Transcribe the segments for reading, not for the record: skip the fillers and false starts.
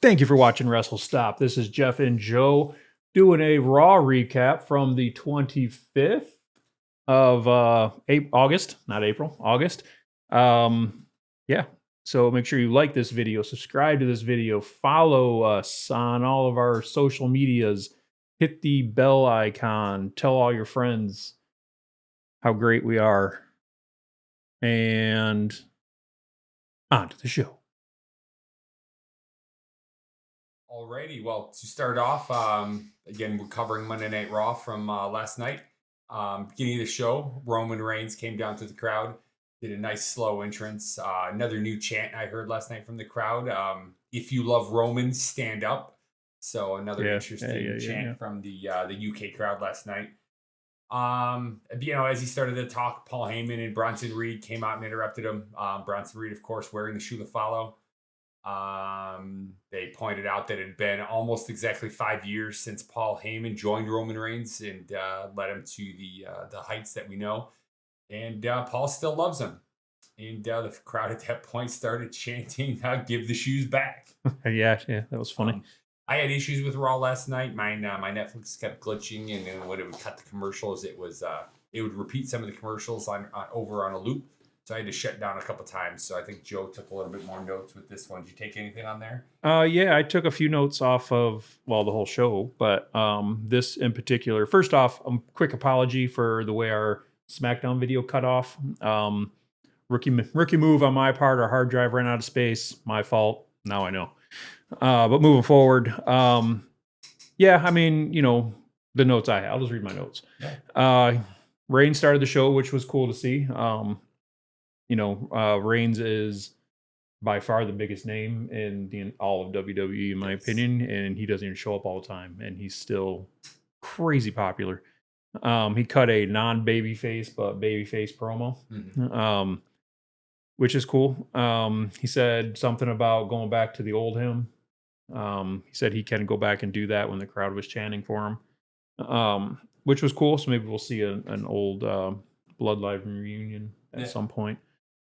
Thank you for watching WrestleStop. This is Jeff and Joe doing a Raw recap from the 25th of August, not April, August. Yeah. So make sure you like this video, subscribe to this video, follow us on all of our social medias, hit the bell icon, tell all your friends how great we are, and on to the show. Alrighty, well, to start off, again, we're covering Monday Night Raw from last night. Beginning of the show, Roman Reigns came down to the crowd, did a nice slow entrance. Another new chant I heard last night from the crowd. If you love Roman, stand up. So another interesting chant from the UK crowd last night. As he started to talk, Paul Heyman and Bronson Reed came out and interrupted him. Bronson Reed, of course, wearing the shoe to follow. They pointed out that it had been almost exactly 5 years since Paul Heyman joined Roman Reigns and led him to the heights that we know. And Paul still loves him. And the crowd at that point started chanting, "Give the shoes back." yeah, that was funny. I had issues with Raw last night. My Netflix kept glitching, and then when it would cut the commercials, it would repeat some of the commercials over on a loop. So I had to shut down a couple times. So I think Joe took a little bit more notes with this one. Did you take anything on there? Yeah, I took a few notes off of, the whole show, but this in particular. First off, a quick apology for the way our SmackDown video cut off. Rookie move on my part. Our hard drive ran out of space. My fault. Now I know. But moving forward, yeah, I mean, the notes I have. I'll just read my notes. Yeah. Reigns started the show, which was cool to see. Reigns is by far the biggest name in all of WWE, in my opinion, and he doesn't even show up all the time, and he's still crazy popular. He cut a non-babyface but babyface promo, which is cool. He said something about going back to the old him. He said he can go back and do that when the crowd was chanting for him, which was cool. So maybe we'll see an old Bloodline reunion at some point.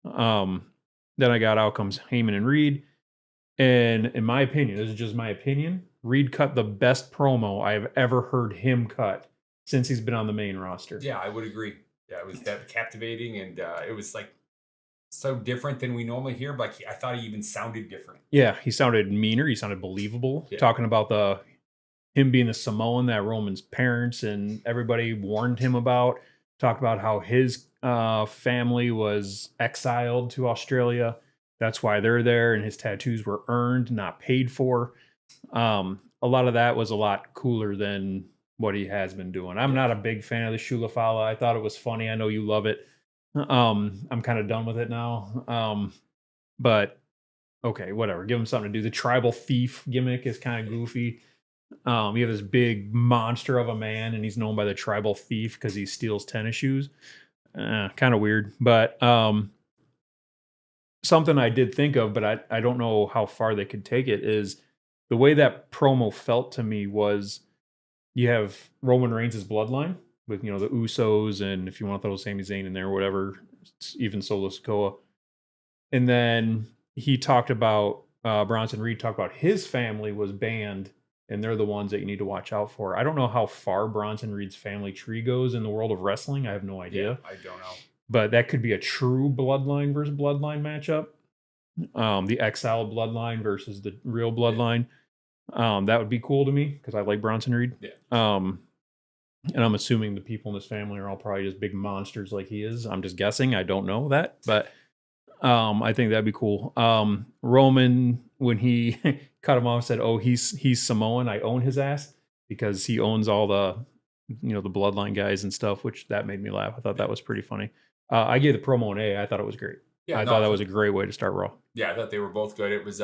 Then I got out comes Heyman and Reed. And in my opinion, this is just my opinion, Reed cut the best promo I have ever heard him cut since he's been on the main roster. Yeah, I would agree. Yeah, it was that captivating, and it was like so different than we normally hear. But I thought he even sounded different. Yeah, he sounded meaner. He sounded believable. Yeah. Talking about him being the Samoan that Roman's parents and everybody warned him about. Talked about how his family was exiled to Australia. That's why they're there, and his tattoos were earned, not paid for. A lot of that was a lot cooler than what he has been doing. I'm not a big fan of the Shulafala. I thought it was funny. I know you love it. I'm kind of done with it now. But okay, whatever. Give him something to do. The tribal thief gimmick is kind of goofy. You have this big monster of a man, and he's known by the tribal thief because he steals tennis shoes. Kind of weird, but something I did think of, but I don't know how far they could take it, is the way that promo felt to me was you have Roman Reigns' bloodline with, the Usos, and if you want to throw Sami Zayn in there or whatever, even Solo Sikoa. And then he talked about, Bronson Reed talked about his family was banned, and they're the ones that you need to watch out for. I don't know how far Bronson Reed's family tree goes in the world of wrestling. I have no idea. Yeah, I don't know. But that could be a true bloodline versus bloodline matchup. The exiled bloodline versus the real bloodline. That would be cool to me because I like Bronson Reed. Yeah. And I'm assuming the people in his family are all probably just big monsters like he is. I'm just guessing. I don't know that, but I think that'd be cool. Roman, when he cut him off, said, "Oh, he's Samoan. I own his ass," because he owns all the the bloodline guys and stuff, which that made me laugh. I thought that was pretty funny. I gave the promo an A. I thought it was great. Yeah, I thought that was a great way to start Raw. Yeah, I thought they were both good. It was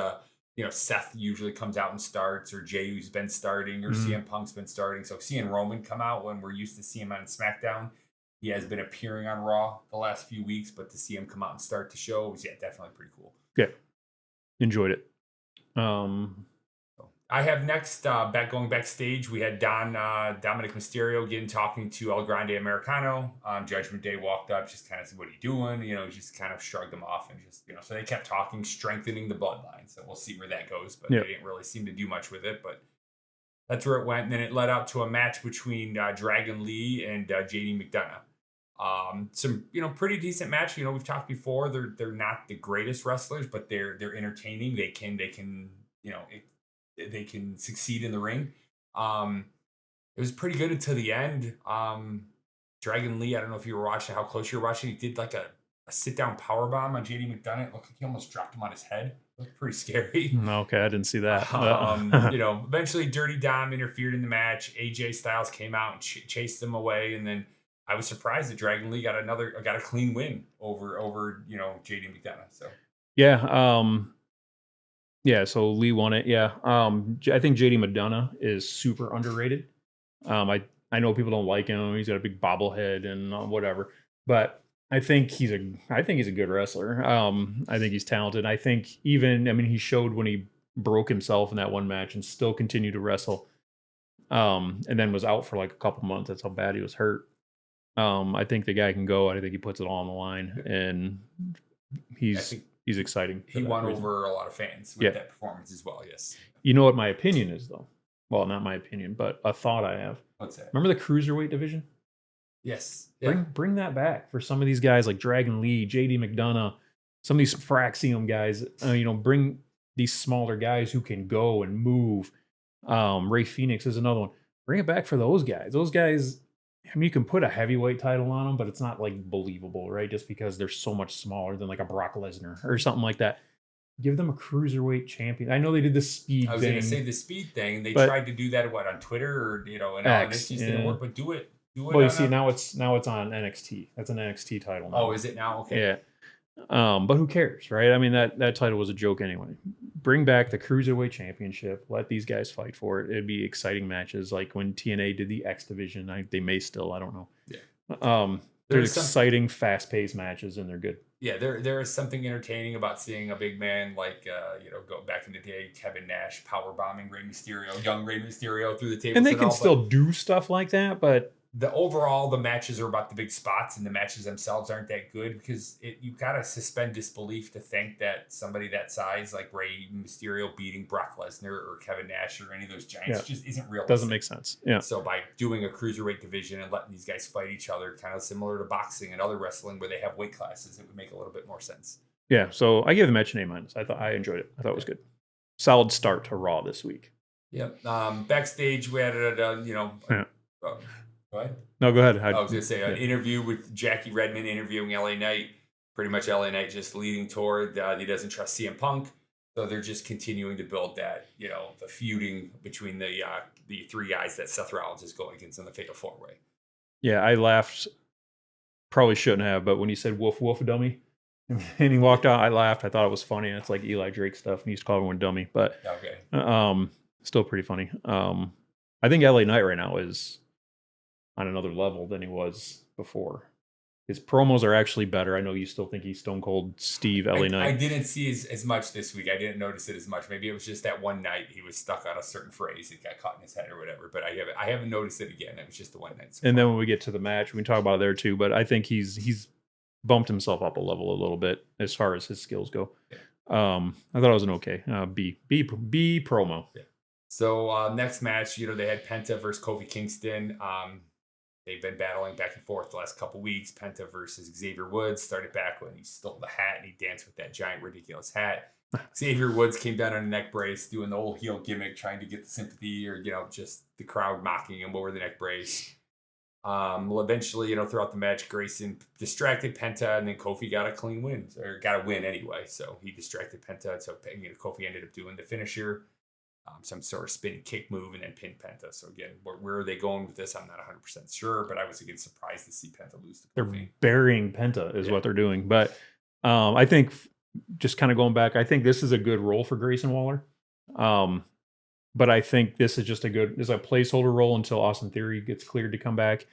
Seth usually comes out and starts, or Jey who's been starting, or CM Punk's been starting. So seeing Roman come out when we're used to see him on SmackDown, he has been appearing on Raw the last few weeks, but to see him come out and start the show was definitely pretty cool. Yeah, enjoyed it. I have next going backstage. We had Dominic Mysterio again talking to El Grande Americano. Judgment Day walked up, just kind of said, "What are you doing?" Just kind of shrugged them off and just so they kept talking, strengthening the bloodline. So we'll see where that goes, but they didn't really seem to do much with it. But that's where it went, and then it led out to a match between Dragon Lee and JD McDonough. Some pretty decent match. We've talked before. They're not the greatest wrestlers, but they're entertaining. They can they can succeed in the ring. It was pretty good until the end. Dragon Lee, I don't know if you were watching, how close you were watching. He did like a sit down power bomb on JD McDonough. It looked like he almost dropped him on his head. It looked pretty scary. Okay, I didn't see that. Eventually Dirty Dom interfered in the match. AJ Styles came out and chased him away, and then I was surprised that Dragon Lee got a clean win over JD McDonough. So yeah, so Lee won it. Yeah. I think JD McDonough is super underrated. I know people don't like him. He's got a big bobblehead and whatever, but I think he's a good wrestler. I think he's talented. I think he showed when he broke himself in that one match and still continued to wrestle. And then was out for like a couple months. That's how bad he was hurt. I think the guy can go. I think he puts it all on the line, and he's exciting. He won over a lot of fans with that performance as well. Yes. You know what my opinion is, though? Well, not my opinion, but a thought I have. What's that? Remember the cruiserweight division? Yes. Bring that back for some of these guys like Dragon Lee, JD McDonough, some of these Fraxium guys. Bring these smaller guys who can go and move. Ray Phoenix is another one. Bring it back for those guys. Those guys, you can put a heavyweight title on them, but it's not like believable, right? Just because they're so much smaller than like a Brock Lesnar or something like that. Give them a cruiserweight champion. I know they did the speed thing. I was going to say the speed thing. They tried to do that on Twitter or and X, it didn't work. But do it. Well, you see, now it's on NXT. That's an NXT title now. Oh, is it now? Okay. Yeah. But who cares, right? I mean, that title was a joke anyway. Bring back the Cruiserweight Championship. Let these guys fight for it. It'd be exciting matches like when TNA did the X Division. They may still, I don't know. Yeah. There's exciting, fast-paced matches, and they're good. Yeah, there is something entertaining about seeing a big man like, go back in the day, Kevin Nash power bombing Rey Mysterio, young Rey Mysterio through the table. And they can still do stuff like that, but the matches are about the big spots, and the matches themselves aren't that good because you gotta suspend disbelief to think that somebody that size like Rey Mysterio beating Brock Lesnar or Kevin Nash or any of those giants just isn't realistic. Doesn't make sense. Yeah. So by doing a cruiserweight division and letting these guys fight each other, kind of similar to boxing and other wrestling where they have weight classes, it would make a little bit more sense. Yeah. So I gave the match an A-. I enjoyed it. I thought it was good. Solid start to Raw this week. Yep. Backstage we had Go ahead. No, go ahead. I was going to say an interview with Jackie Redmond interviewing LA Knight. Pretty much LA Knight just leading toward he doesn't trust CM Punk. So they're just continuing to build that, the feuding between the three guys that Seth Rollins is going against in the Fatal 4-Way. Yeah, I laughed. Probably shouldn't have, but when he said "woof woof dummy" and he walked out, I laughed. I thought it was funny. It's like Eli Drake stuff. And he used to call everyone dummy, but still pretty funny. I think LA Knight right now is on another level than he was before. His promos are actually better. I know you still think he's Stone Cold Steve LA Knight. I didn't see as much this week. I didn't notice it as much. Maybe it was just that one night he was stuck on a certain phrase. It got caught in his head or whatever. But I haven't noticed it again. It was just the one night. And then when we get to the match, we can talk about it there too. But I think he's bumped himself up a level a little bit as far as his skills go. Yeah. I thought it was an okay B promo. Yeah. So next match, they had Penta versus Kofi Kingston. They've been battling back and forth the last couple weeks. Penta versus Xavier Woods started back when he stole the hat and he danced with that giant, ridiculous hat. Xavier Woods came down on a neck brace, doing the old heel gimmick, trying to get the sympathy or, just the crowd mocking him over the neck brace. Well, eventually, throughout the match, Grayson distracted Penta and then Kofi got a clean win, or got a win anyway. So he distracted Penta. So Kofi ended up doing the finisher. Some sort of spinning kick move and then pin Penta. So again, where are they going with this? I'm not 100% sure, but I was again surprised to see Penta lose to Kofi. They're burying Penta is what they're doing. But I think just kind of going back, I think this is a good role for Grayson Waller. But I think this is just a placeholder role until Austin Theory gets cleared to come back.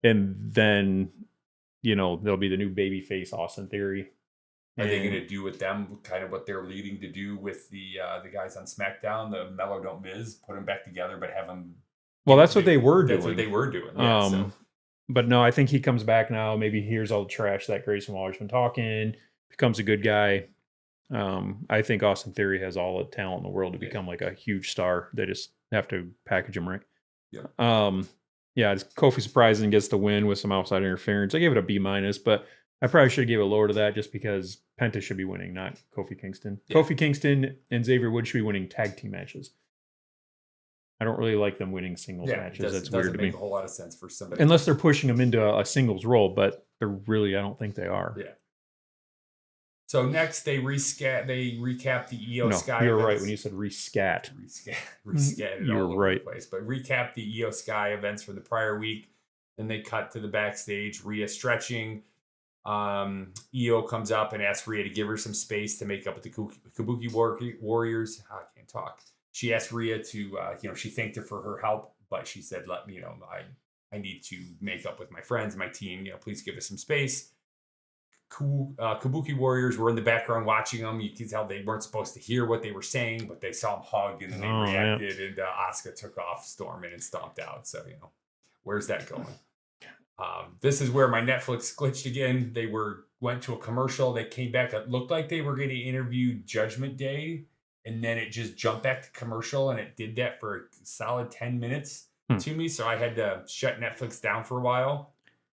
And then, there'll be the new babyface Austin Theory. Are they going to do with them kind of what they're leading to do with the guys on SmackDown, the Mello Don't Miz, put them back together, but have them. Well, that's what they were doing. That's what they were doing. Yeah. But no, I think he comes back now. Maybe hears all the trash that Grayson Waller's been talking, becomes a good guy. I think Austin Theory has all the talent in the world to become like a huge star. They just have to package him right. Yeah. Yeah, Kofi surprising gets the win with some outside interference. I gave it a B-, but I probably should have gave it lower to that just because Penta should be winning, not Kofi Kingston. Yeah. Kofi Kingston and Xavier Woods should be winning tag team matches. I don't really like them winning singles matches. That's weird to me. Doesn't make a whole lot of sense for somebody. Unless they're pushing them into a singles role, but they're really, I don't think they are. Yeah. So next they recap the EO Sky. You're right when you said rescat. Rescat. You're all right. Over the place. But recap the EO Sky events for the prior week. Then they cut to the backstage. Rhea stretching. EO comes up and asks Rhea to give her some space to make up with the Kabuki Warriors. I can't talk. She asked Rhea to, she thanked her for her help, but she said, "Let me, I need to make up with my friends, my team. Please give us some space." Kabuki Warriors were in the background watching them. You can tell they weren't supposed to hear what they were saying, but they saw them hug and then they reacted. Yeah. And Asuka took off storming and stomped out. So where's that going? This is where my Netflix glitched again. They went to a commercial. They came back. It looked like they were going to interview Judgment Day, and then it just jumped back to commercial, and it did that for a solid 10 minutes to me. So I had to shut Netflix down for a while.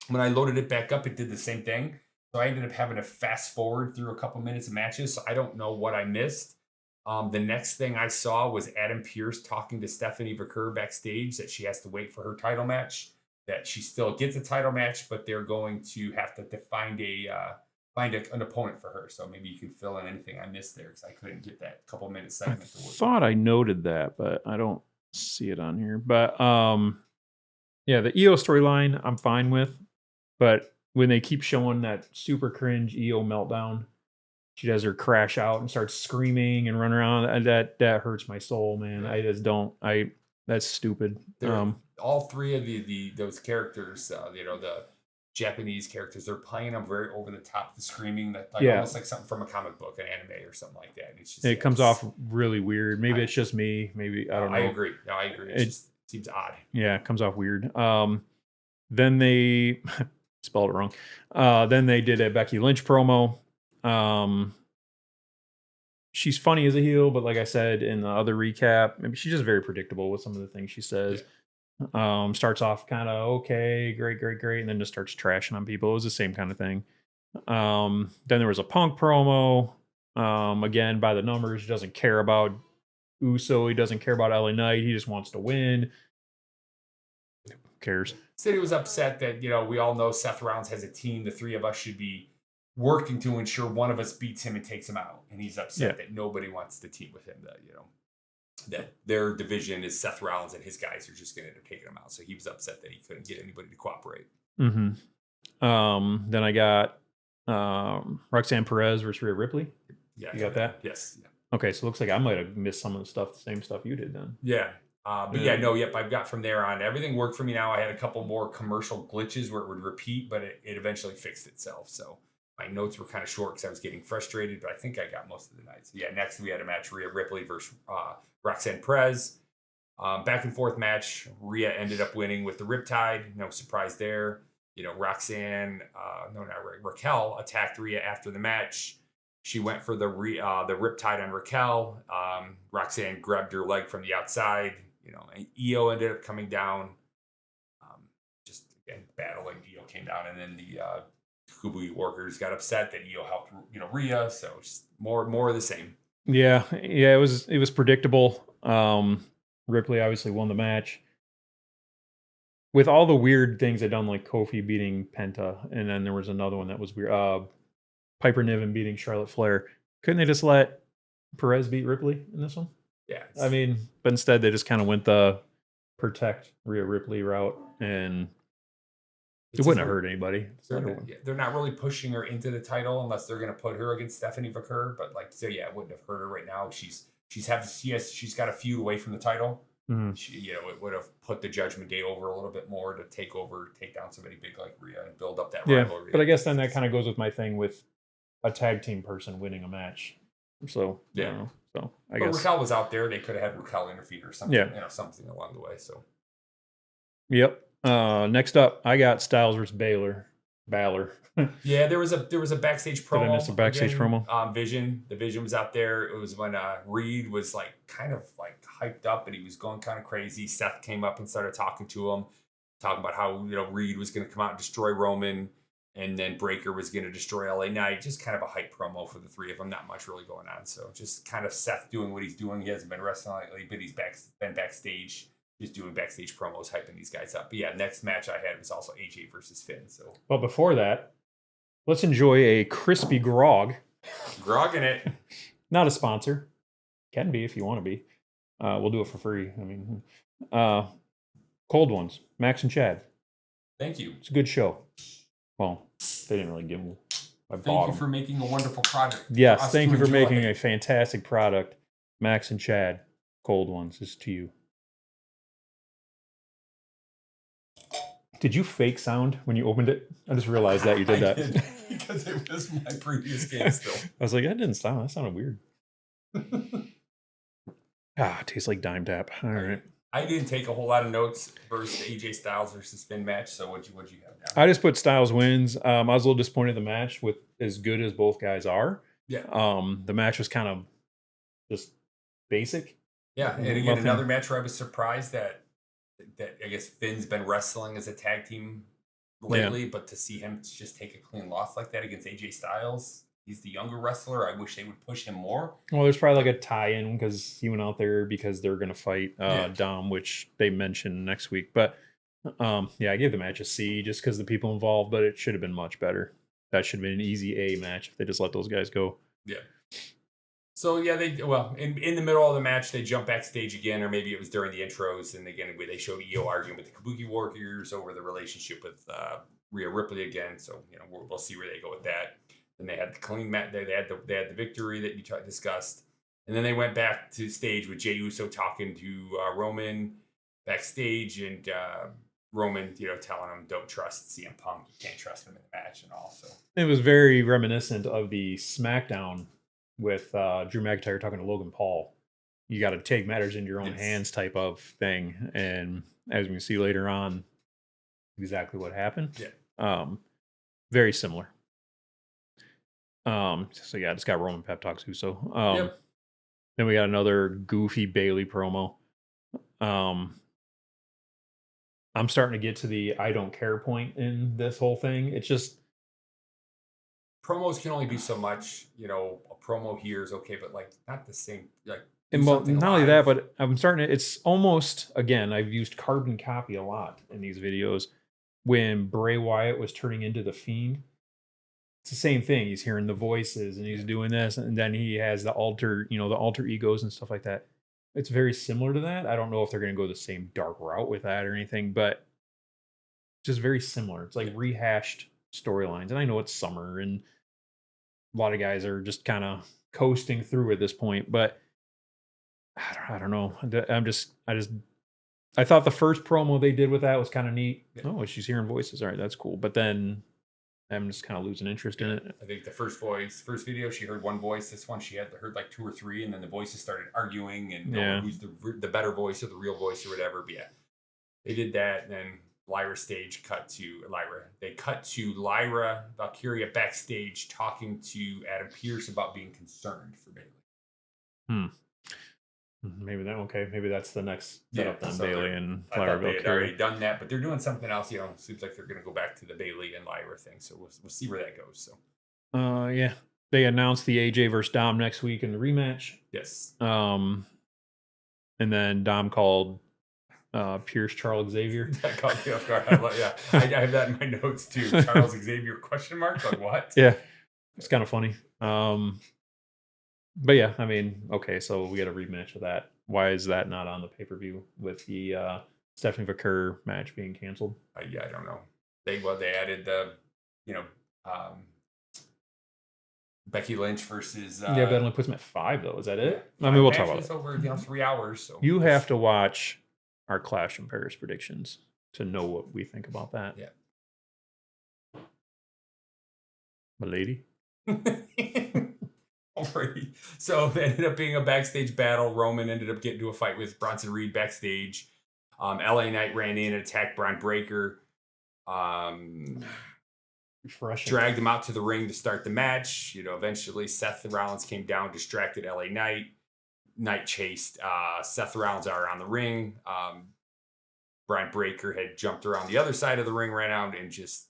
When I loaded it back up, it did the same thing. So I ended up having to fast forward through a couple minutes of matches. So I don't know what I missed. The next thing I saw was Adam Pearce talking to Stephanie Vaquer backstage that she has to wait for her title match, that she still gets a title match, but they're going to have to find an opponent for her. So maybe you can fill in anything I missed there because I couldn't get that couple minute segment. I thought I noted that, but I don't see it on here. But the EO storyline I'm fine with, but when they keep showing that super cringe EO meltdown, she does her crash out and starts screaming and run around. And that hurts my soul, man. I just don't. That's stupid. All three of those characters, the Japanese characters, they're playing them very over the top, the screaming that almost like something from a comic book, an anime or something like that. And it's just, it comes off really weird. Maybe it's just me. Maybe I don't know. I agree. No, I agree. It just seems odd. Yeah, it comes off weird. Then they spelled it wrong. Then they did a Becky Lynch promo. She's funny as a heel, but like I said in the other recap, maybe she's just very predictable with some of the things she says. Yeah. Starts off kind of okay, great, and then just starts trashing on people. It was the same kind of thing. Then there was a Punk promo. Again, by the numbers, he doesn't care about Uso. He doesn't care about LA Knight. He just wants to win. Who cares? Said he was upset that, we all know Seth Rollins has a team. The three of us should be working to ensure one of us beats him and takes him out. And he's upset that nobody wants to team with him, that their division is Seth Rollins and his guys are just going to end up taking him out. So he was upset that he couldn't get anybody to cooperate. Mm-hmm. Then I got Roxanne Perez versus Rhea Ripley. Yeah. You got that? Yes. Yeah. Okay, so it looks like I might have missed some of the same stuff you did then. Yeah. I've got from there on. Everything worked for me now. I had a couple more commercial glitches where it would repeat, but it eventually fixed itself. So my notes were kind of short because I was getting frustrated, but I think I got most of the nights. Yeah, next we had a match, Rhea Ripley versus Roxanne Perez. Back and forth match. Rhea ended up winning with the Riptide. No surprise there. Raquel attacked Rhea after the match. She went for the Riptide on Raquel. Roxanne grabbed her leg from the outside. And EO ended up coming down. Just again battling. EO came down, and then the Kabuki workers got upset that EO helped Rhea. So just more of the same. Yeah. It was predictable. Ripley obviously won the match. With all the weird things they've done, like Kofi beating Penta, and then there was another one that was weird. Piper Niven beating Charlotte Flair. Couldn't they just let Perez beat Ripley in this one? Yeah. But instead they just kind of went the protect Rhea Ripley route, and it wouldn't have hurt anybody. They're not really pushing her into the title unless they're going to put her against Stephanie Vaquer. But it wouldn't have hurt her right now. She's got a feud away from the title. Mm-hmm. It would have put the Judgment Day over a little bit more to take down somebody big like Rhea and build up that rivalry. But I guess then that kind of goes with my thing with a tag team person winning a match. So Yeah. I don't know. So I but guess Raquel was out there. They could have had Raquel interfere or something. Yeah. Something along the way. So. Yep. Next up, I got Styles versus Balor. Yeah, there was a backstage promo. Did I miss a backstage promo? The Vision was out there. It was when Reed was like kind of like hyped up and he was going kind of crazy. Seth came up and started talking to him, talking about how Reed was going to come out and destroy Roman, and then Breaker was going to destroy LA Knight. Just kind of a hype promo for the three of them. Not much really going on. So just kind of Seth doing what he's doing. He hasn't been wrestling lately, but he's been backstage. Just doing backstage promos, hyping these guys up. But yeah, next match I had was also AJ versus Finn. So, but before that, let's enjoy a crispy grog. Grogging it. Not a sponsor. Can be if you want to be. We'll do it for free. I mean, cold ones. Max and Chad. Thank you. It's a good show. Well, they didn't really give me. Thank you for making a wonderful product. Yes, thank you for making a fantastic product. Max and Chad. Cold ones. This is to you. Did you fake sound when you opened it? I just realized that you did that. Did, because it was my previous game still. I was like, that didn't sound. That sounded weird. It tastes like Dime Tap. All right. I didn't take a whole lot of notes versus the AJ Styles versus Finn match. So what'd you have now? I just put Styles wins. I was a little disappointed in the match with as good as both guys are. Yeah. The match was kind of just basic. Yeah, and again, another match where I was surprised that I guess Finn's been wrestling as a tag team lately, but to see him just take a clean loss like that against AJ Styles, he's the younger wrestler. I wish they would push him more. Well, there's probably like a tie-in because he went out there because they're going to fight Dom, which they mentioned next week. But I gave the match a C just because the people involved, but it should have been much better. That should have been an easy A match if they just let those guys go. Yeah. So yeah, in the middle of the match, they jump backstage again, or maybe it was during the intros, and again they showed Io arguing with the Kabuki Warriors over the relationship with Rhea Ripley again. So we'll see where they go with that. Then they had the clean match. They had the victory that you discussed, and then they went back to stage with Jey Uso talking to Roman backstage, and Roman telling him don't trust CM Punk, you can't trust him in the match and all. So it was very reminiscent of the SmackDown with Drew McIntyre talking to Logan Paul. You got to take matters into your own hands type of thing. And as we can see later on, exactly what happened. Yeah. Very similar. So yeah, just got Roman pep talks Uso. Then we got another goofy Bailey promo. I'm starting to get to the I don't care point in this whole thing. It's just promos can only be so much. A promo here is okay, but like not the same. Like, and not only that, but I'm starting to. It's almost again. I've used carbon copy a lot in these videos. When Bray Wyatt was turning into the Fiend, it's the same thing. He's hearing the voices and he's doing this, and then he has the alter egos and stuff like that. It's very similar to that. I don't know if they're going to go the same dark route with that or anything, but just very similar. It's like rehashed storylines, and I know it's summer and a lot of guys are just kind of coasting through at this point, but I don't know. I thought the first promo they did with that was kind of neat. Yeah. Oh, she's hearing voices. All right, that's cool. But then I'm just kind of losing interest in it. I think the first video, she heard one voice. This one, she had heard like 2 or 3, and then the voices started arguing and who's the better voice or the real voice or whatever. But yeah, they did that, and then Lyra stage cut to Lyra. They cut to Lyra Valkyria backstage talking to Adam Pearce about being concerned for Bailey. Maybe that's the next setup then. So Bailey and Lyra Valkyria. They had already done that, but they're doing something else. Seems like they're going to go back to the Bailey and Lyra thing. So we'll see where that goes. So yeah, they announced the AJ versus Dom next week in the rematch. Yes. And then Dom called Pierce Charles Xavier. That caught me off guard. I have that in my notes too. Charles Xavier ? Like what? Yeah, it's kind of funny. But yeah, I mean, okay, so we got a rematch of that. Why is that not on the pay-per-view with the Stephanie Vaquer match being canceled? I don't know. They added the Becky Lynch versus but it only puts them at 5 though. Is that it? I mean, we'll talk about it. It's over 3 hours. So you have to watch our Clash in Paris predictions to know what we think about that. Yeah. My lady. Alrighty. So it ended up being a backstage battle. Roman ended up getting into a fight with Bronson Reed backstage. LA Knight ran in and attacked Braun Breaker. Refreshing. Dragged him out to the ring to start the match. Eventually Seth Rollins came down, distracted LA Knight. Knight chased Seth Rollins around the ring. Braun Breaker had jumped around the other side of the ring, ran out, and just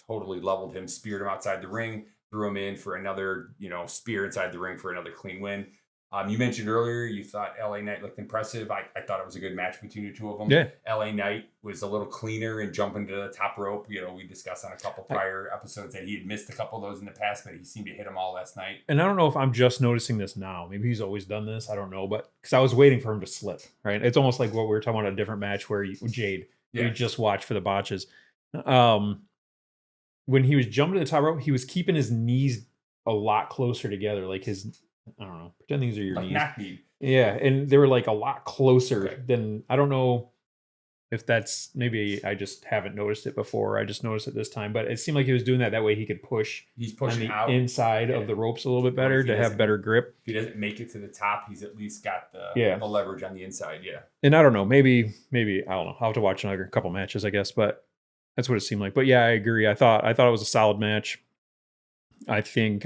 totally leveled him, speared him outside the ring, threw him in for another, spear inside the ring for another clean win. You mentioned earlier you thought LA Knight looked impressive. I thought it was a good match between the two of them. Yeah. LA Knight was a little cleaner and jumping to the top rope. We discussed on a couple prior episodes that he had missed a couple of those in the past, but he seemed to hit them all last night. And I don't know if I'm just noticing this now. Maybe he's always done this. I don't know. But because I was waiting for him to slip, right? It's almost like what we were talking about, a different match where Jade, we just watched for the botches. When he was jumping to the top rope, he was keeping his knees a lot closer together. Like I don't know, pretend these are your knees. Knock knee. Yeah, and they were like a lot closer than, I don't know if that's, maybe I just haven't noticed it before. I just noticed it this time, but it seemed like he was doing that way he could push. He's pushing on the out inside of the ropes a little bit better to have better grip. If he doesn't make it to the top, he's at least got the leverage on the inside. Yeah. And I don't know, maybe I don't know. I'll have to watch another couple matches, I guess, but that's what it seemed like. But yeah, I agree. I thought it was a solid match. I think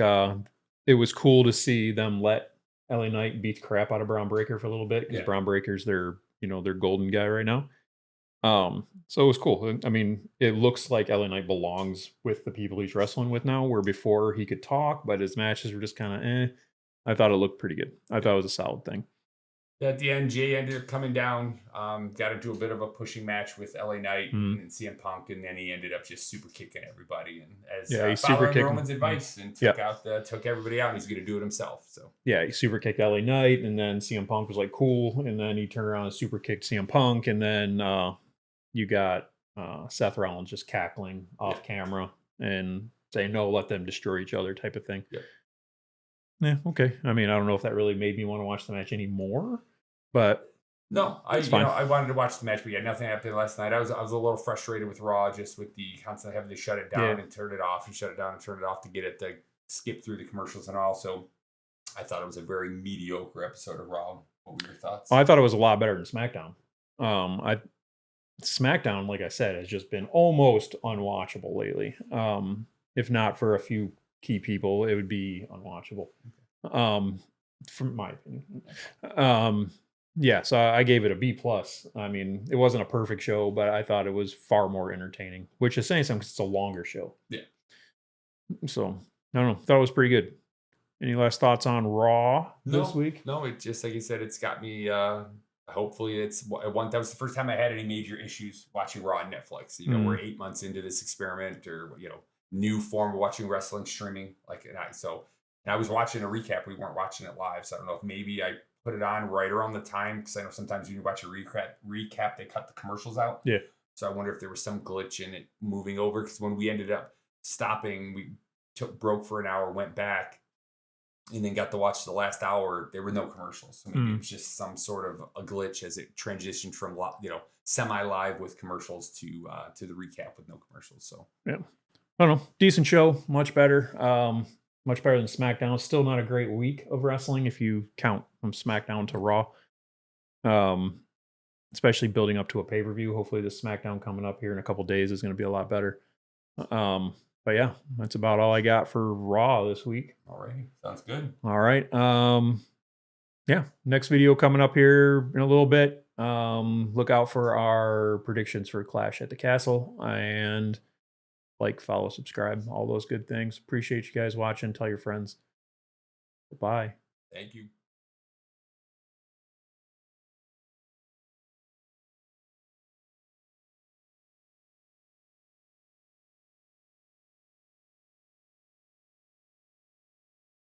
it was cool to see them let LA Knight beat the crap out of Braun Breaker for a little bit, because Braun Breaker's their golden guy right now. So it was cool. I mean, it looks like LA Knight belongs with the people he's wrestling with now, where before he could talk, but his matches were just kind of I thought it looked pretty good. I thought it was a solid thing. At the end, Jay ended up coming down, got into a bit of a pushing match with LA Knight and CM Punk, and then he ended up just super kicking everybody. And as he super kicked Roman's advice and took everybody out, and he's going to do it himself. So yeah, he super kicked LA Knight, and then CM Punk was like, cool, and then he turned around and super kicked CM Punk, and then you got Seth Rollins just cackling off camera and saying, no, let them destroy each other type of thing. Yeah, okay. I mean, I don't know if that really made me want to watch the match anymore, but no, I wanted to watch the match, but yeah, nothing happened last night. I was a little frustrated with Raw, just with the constantly having to shut it down and turn it off and shut it down and turn it off to get it to skip through the commercials and all. So I thought it was a very mediocre episode of Raw. What were your thoughts? I thought it was a lot better than SmackDown. SmackDown, like I said, has just been almost unwatchable lately. If not for a few key people, it would be unwatchable. From my opinion. Yeah, so I gave it a B+. I mean, it wasn't a perfect show, but I thought it was far more entertaining, which is saying something because it's a longer show. Yeah. So, I don't know. Thought it was pretty good. Any last thoughts on Raw this week? No, it just, like you said, it's got me... hopefully that was the first time I had any major issues watching Raw on Netflix. We're 8 months into this experiment, or new form of watching wrestling streaming. And I was watching a recap. We weren't watching it live, so I don't know if maybe I put it on right around the time, because I know sometimes when you watch a recap, they cut the commercials out. Yeah. So I wonder if there was some glitch in it moving over, because when we ended up stopping, we broke for an hour, went back, and then got to watch the last hour. There were no commercials. So maybe it was just some sort of a glitch as it transitioned from semi-live with commercials to the recap with no commercials. So yeah, I don't know. Decent show, much better. Much better than SmackDown. Still not a great week of wrestling if you count from SmackDown to Raw. Especially building up to a pay-per-view. Hopefully the SmackDown coming up here in a couple days is going to be a lot better. But yeah, that's about all I got for Raw this week. All right. Sounds good. All right. Yeah, next video coming up here in a little bit. Look out for our predictions for Clash at the Castle, and like, follow, subscribe, all those good things. Appreciate you guys watching. Tell your friends. Bye. Thank you.